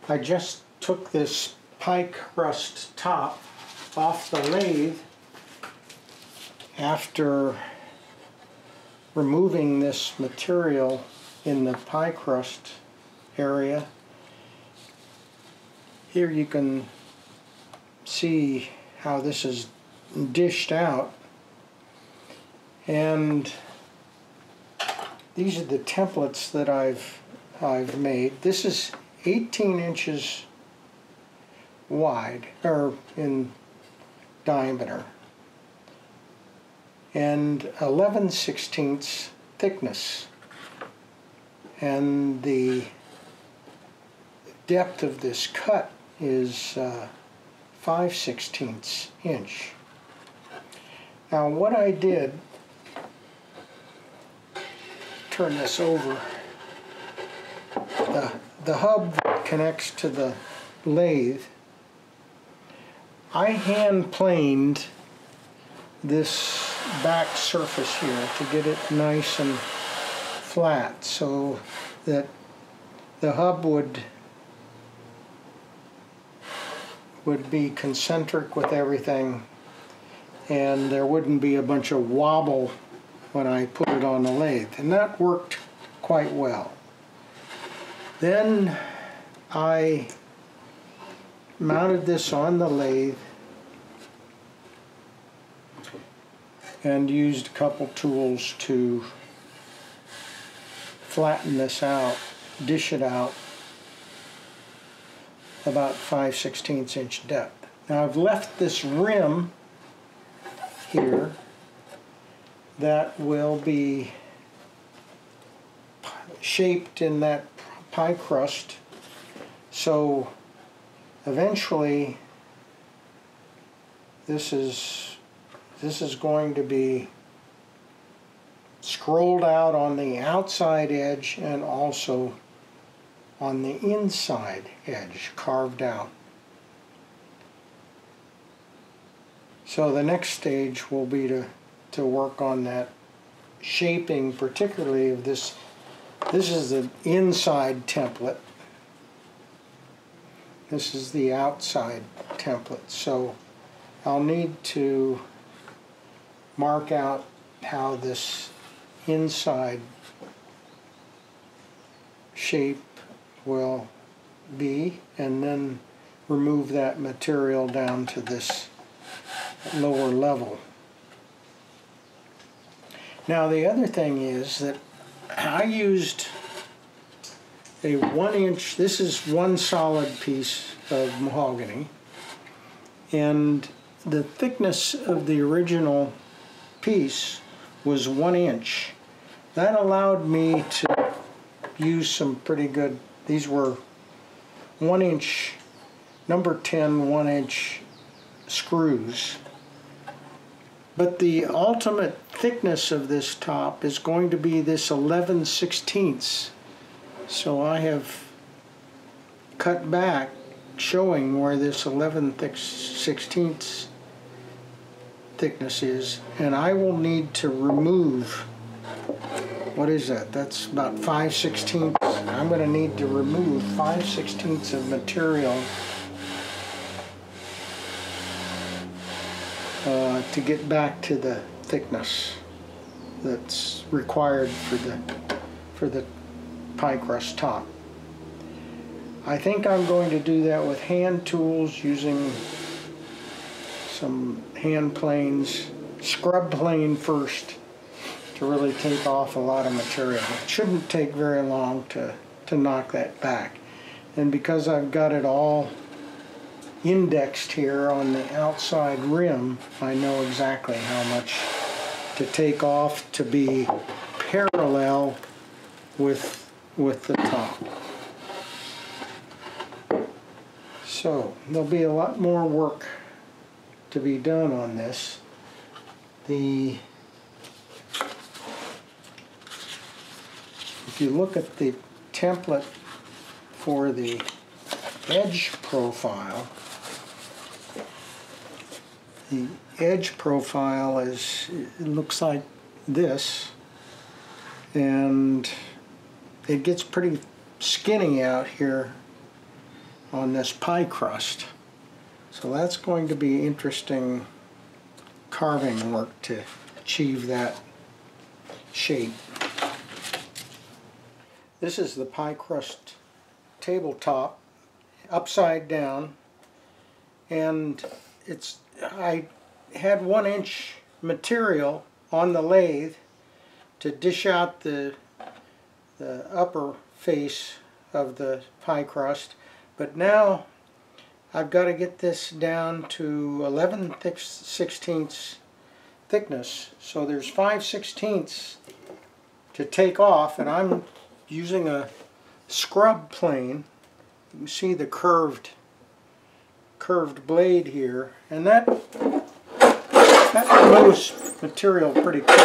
I just took this pie crust top off the lathe after removing this material in the pie crust area. Here you can see how this is dished out, and these are the templates that I've made. This is 18 inches wide, or in diameter, and 11/16 thickness, and the depth of this cut is 5/16 inch. Now what I did, turn this over, the hub that connects to the lathe, I hand planed this back surface here to get it nice and flat so that the hub would be concentric with everything and there wouldn't be a bunch of wobble when I put it on the lathe, and that worked quite well. Then I mounted this on the lathe and used a couple tools to flatten this out, dish it out about 5/16 inch depth. Now I've left this rim here that will be shaped in that pie crust, so eventually this is going to be scrolled out on the outside edge and also on the inside edge, carved out. So the next stage will be to work on that shaping, particularly of this. This is the inside template. This is the outside template. So I'll need to mark out how this inside shape will be, and then remove that material down to this lower level. Now the other thing is that I used a 1-inch, this is one solid piece of mahogany, and the thickness of the original piece was 1 inch. That allowed me to use some pretty good, these were 1-inch, number 10 1-inch screws. But the ultimate thickness of this top is going to be this 11/16. So I have cut back showing where this 11/16 thickness is, and I will need to remove, what is that? That's about 5/16. I'm going to need to remove 5/16 of material to get back to the thickness that's required for the pie crust top. I think I'm going to do that with hand tools, using some hand planes, scrub plane first, to really take off a lot of material. It shouldn't take very long to knock that back. And because I've got it all indexed here on the outside rim, I know exactly how much to take off to be parallel with the top. So there'll be a lot more work to be done on this. If you look at the template for the edge profile, the edge profile it looks like this, and it gets pretty skinny out here on this pie crust. So that's going to be interesting carving work to achieve that shape. This is the pie crust tabletop, upside down, and I had 1-inch material on the lathe to dish out the upper face of the pie crust, but now I've got to get this down to 11/16 thickness, so there's 5/16 to take off, and I'm using a scrub plane. You can see the curved blade here, and that removes material pretty quick.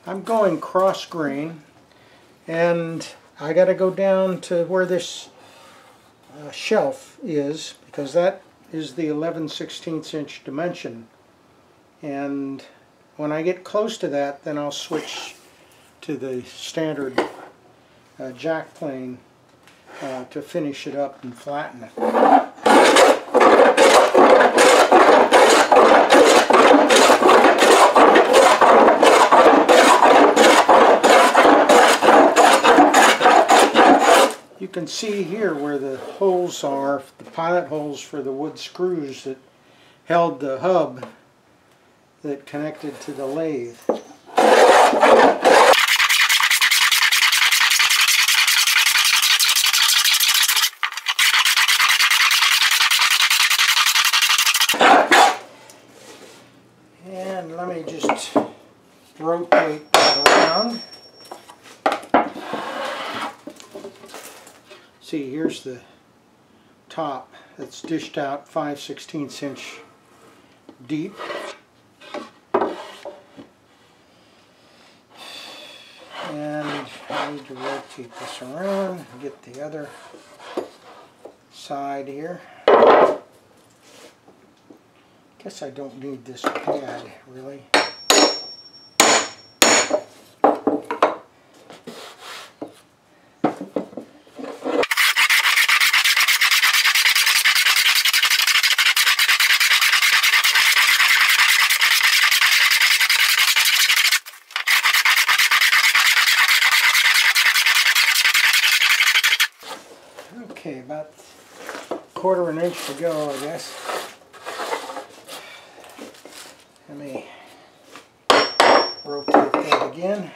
I'm going cross grain, and I got to go down to where this shelf is, because that is the 11/16 inch dimension, and when I get close to that, then I'll switch to the standard jack plane to finish it up and flatten it. You can see here where the holes are, the pilot holes for the wood screws that held the hub that connected to the lathe. And let me just rotate that around. See, here's the top that's dished out 5/16 inch deep. And I need to rotate this around and get the other side here. Guess I don't need this pad, really. Okay, about 1/4 inch to go, I guess. Let me rotate that again.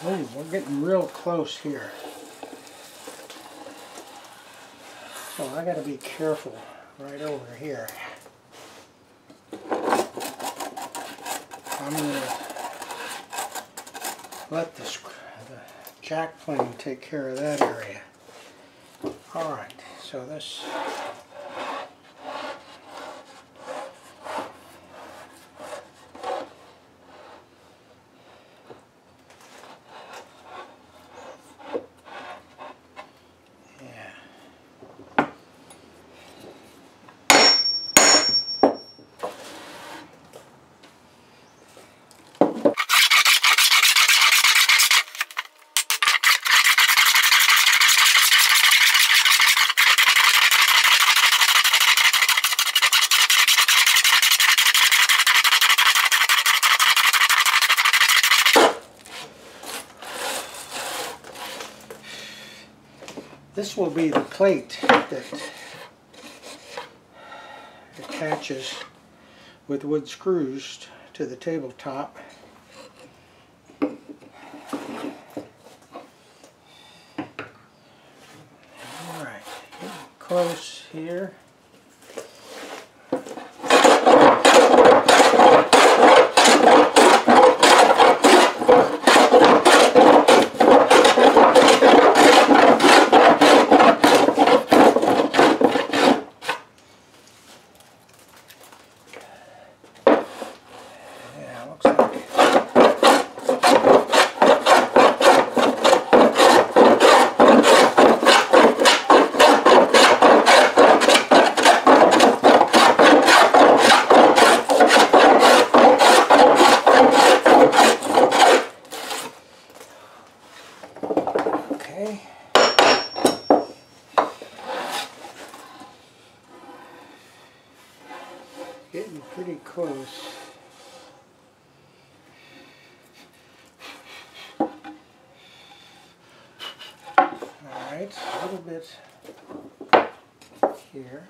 Oh, we're getting real close here. So I got to be careful right over here. I'm going to let the jack plane take care of that area. Alright, so this... This will be the plate that attaches with wood screws to the tabletop. Alright, getting close here. Okay. Getting pretty close. Alright, a little bit here.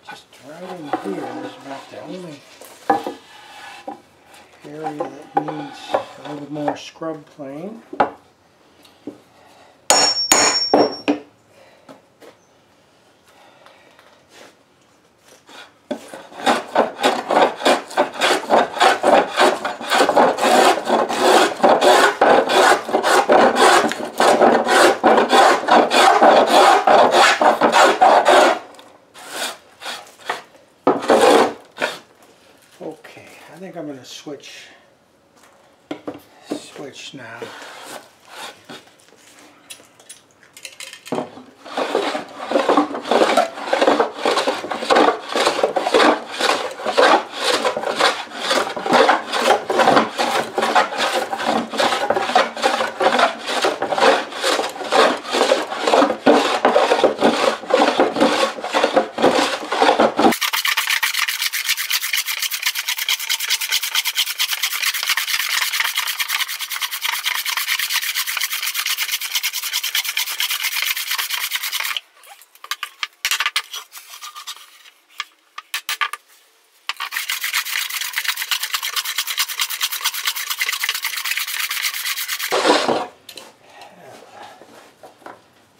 Just right in here is about the only area that needs a little more scrub plane. Okay, I think I'm going to switch now.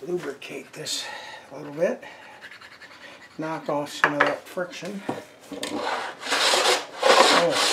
Lubricate this a little bit, knock off some of that friction. Oh.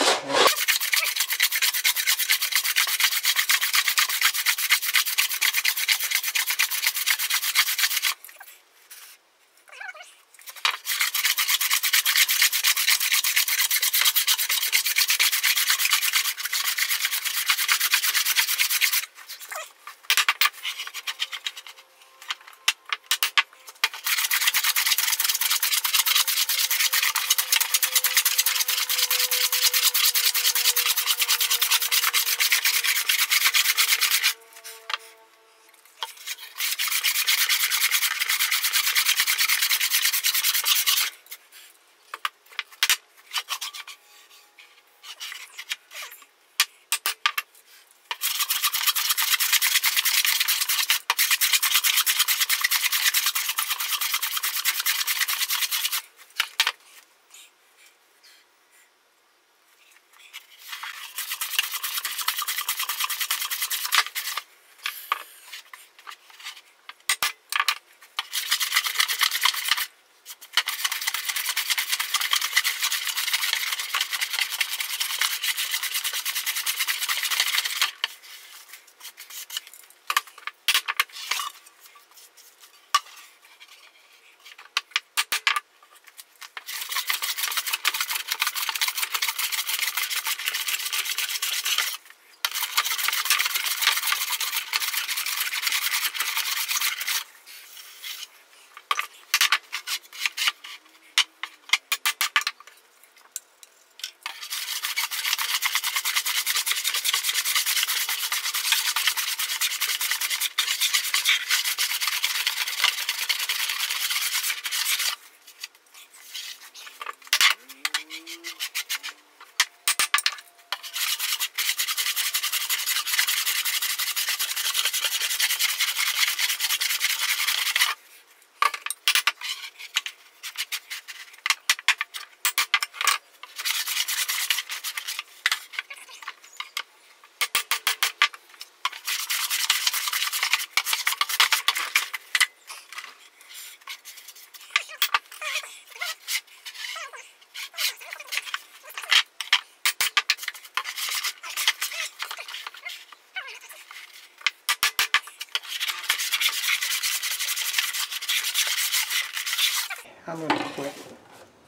I'm going to quit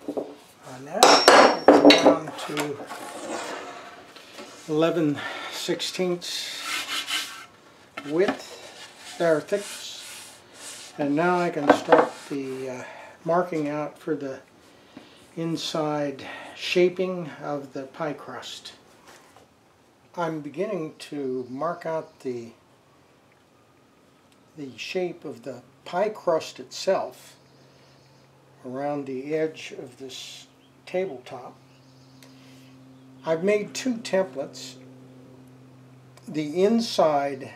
on that. It's down to 11/16 width, or thickness. And now I can start the marking out for the inside shaping of the pie crust. I'm beginning to mark out the shape of the pie crust itself around the edge of this tabletop. I've made two templates. The inside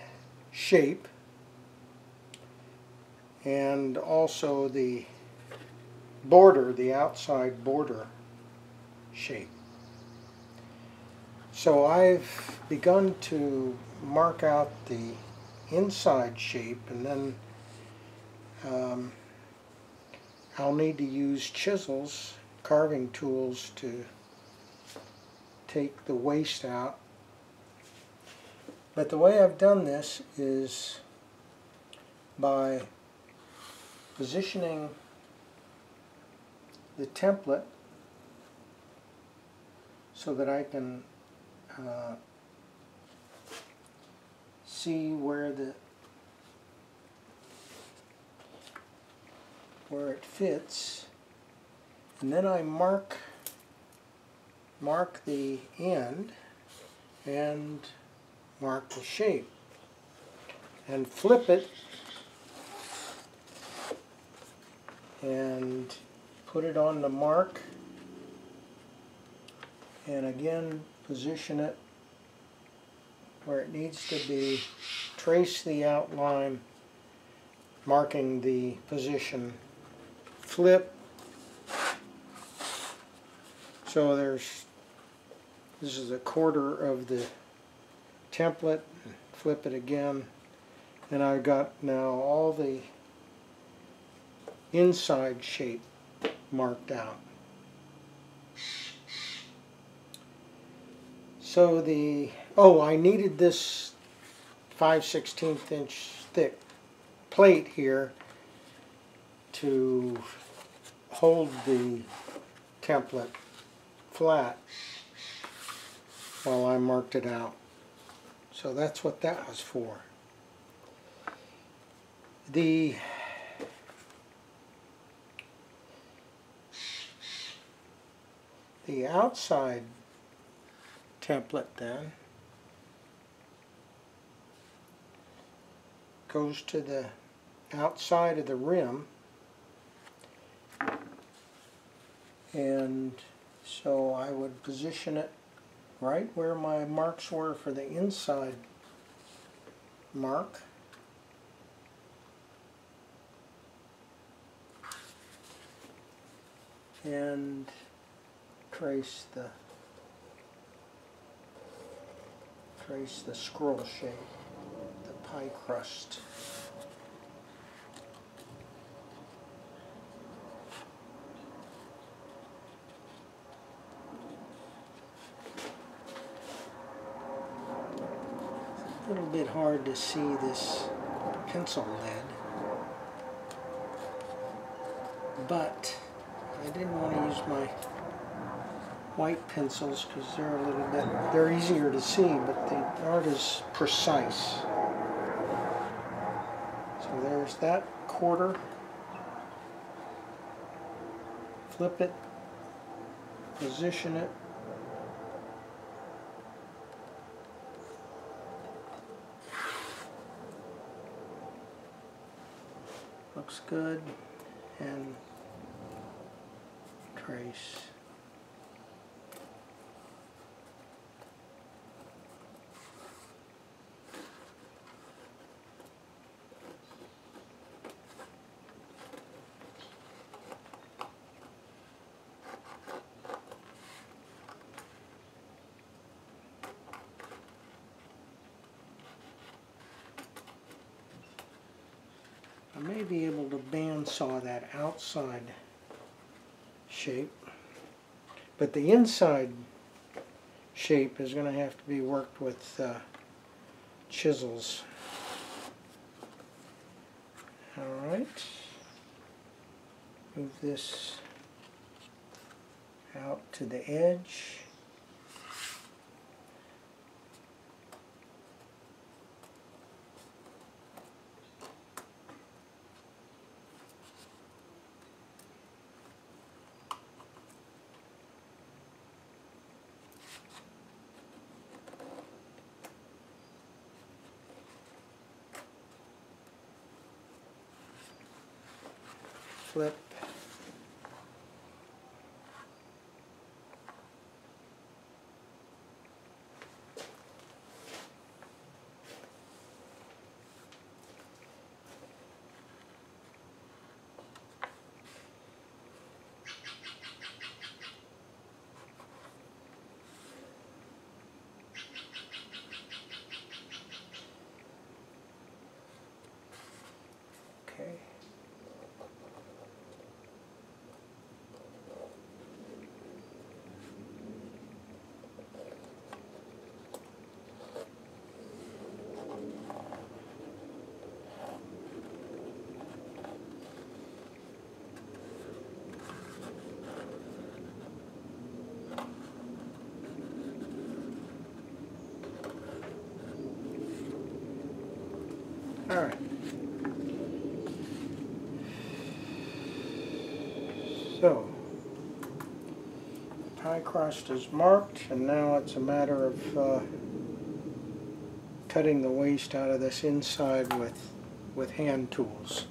shape and also the border, the outside border shape. So I've begun to mark out the inside shape, and then I'll need to use chisels, carving tools, to take the waste out. But the way I've done this is by positioning the template so that I can see where it fits, and then I mark the end and mark the shape and flip it and put it on the mark, and again position it where it needs to be, trace the outline marking the position, flip. So this is a quarter of the template, flip it again, and I've got now all the inside shape marked out. So I needed this 5/16 inch thick plate here to hold the template flat while I marked it out. So that's what that was for. The outside template then goes to the outside of the rim, and so I would position it right where my marks were for the inside mark, and trace the scroll shape, the pie crust. It's a little bit hard to see this pencil lead, but I didn't want to use my white pencils because they're easier to see, but they aren't as precise. So there's that quarter. Flip it, position it, looks good, and trace. I may be able to bandsaw that outside shape, but the inside shape is going to have to be worked with chisels. Alright. Move this out to the edge. Flip. Okay. All right. So, the pie crust is marked, and now it's a matter of cutting the waste out of this inside with hand tools.